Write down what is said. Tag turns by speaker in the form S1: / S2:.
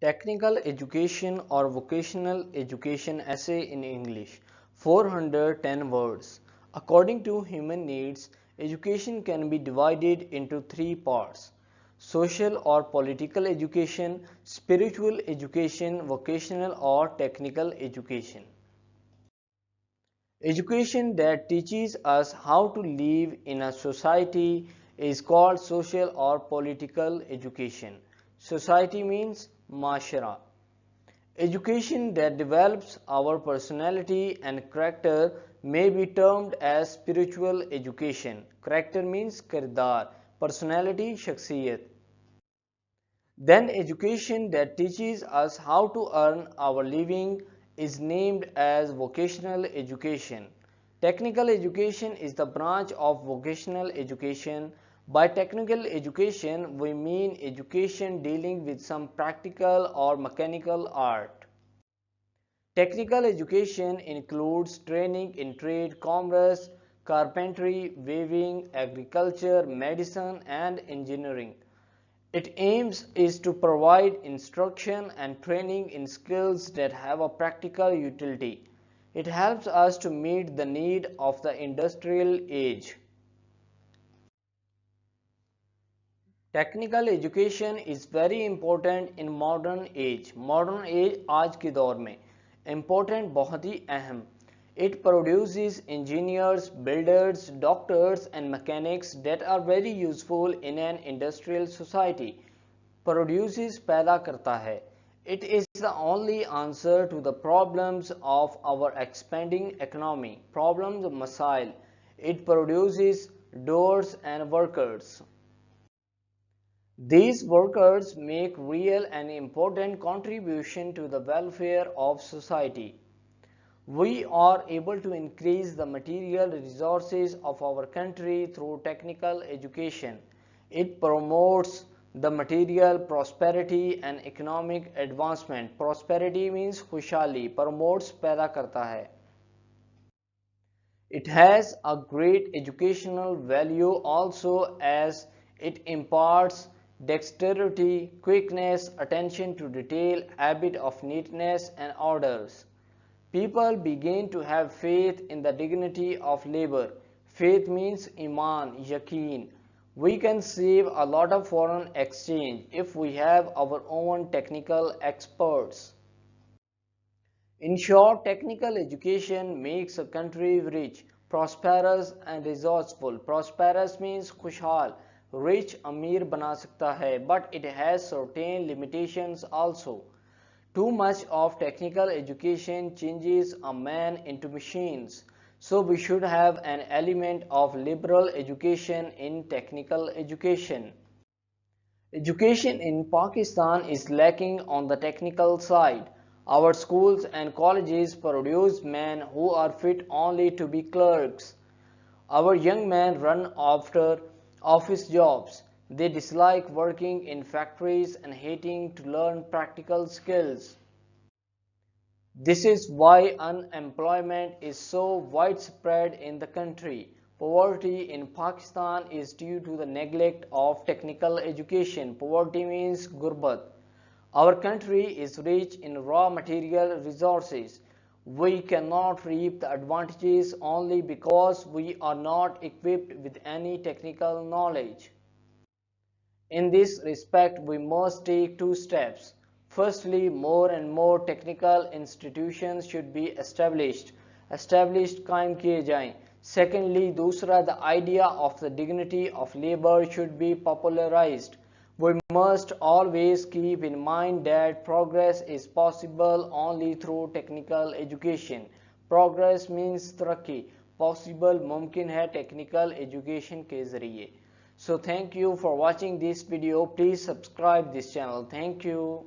S1: Technical education or vocational education essay in English. 410 words. According to human needs, education can be divided into three parts: social or political education, spiritual education, vocational or technical education. Education that teaches us how to live in a society is called social or political education. Society means mashara. Education that develops our personality and character may be termed as spiritual education. Character means kirdar, personality shakhsiyat. Then education that teaches us how to earn our living is named as vocational education. Technical education is the branch of vocational education. By technical education, we mean education dealing with some practical or mechanical art. Technical education includes training in trade, commerce, carpentry, weaving, agriculture, medicine, and engineering. Its aims is to provide instruction and training in skills that have a practical utility. It helps us to meet the need of the industrial age. Technical education is very important in modern age. Modern age आज के दौर में important बहुत ही अहम. It produces engineers, builders, doctors and mechanics that are very useful in an industrial society. Produces पैदा करता है. It is the only answer to the problems of our expanding economy. Problems, masail. It produces doors and workers. These workers make real and important contribution to the welfare of society. We are able to increase the material resources of our country through technical education. It promotes the material prosperity and economic advancement. Prosperity means खुशहाली, promotes पैदा करता है. It has a great educational value also as it imparts dexterity, quickness, attention to detail, habit of neatness and orders. People begin to have faith in the dignity of labor. Faith means iman, yaqeen. We can save a lot of foreign exchange if we have our own technical experts. In short, technical education makes a country rich, prosperous and resourceful. Prosperous means खुशहाल, rich अमीर बना सकता है, but it has certain limitations also. Too much of technical education changes a man into machines. So we should have an element of liberal education in technical education. Education in Pakistan is lacking on the technical side. Our schools and colleges produce men who are fit only to be clerks. Our young men run after office jobs. They dislike working in factories and hating to learn practical skills. This is why unemployment is so widespread in the country. Poverty in Pakistan is due to the neglect of technical education. Poverty means gurbat. Our country is rich in raw material resources. We cannot reap the advantages only because we are not equipped with any technical knowledge. In this respect, we must take two steps. Firstly, more and more technical institutions should be established. कायम किए जाएं. Secondly, दूसरा, the idea of the dignity of labor should be popularized. We must always keep in mind that progress is possible only through technical education. Progress means तरक्की. Possible मुमकिन है technical education के जरिए. So thank you for watching this video. Please subscribe this channel. Thank you.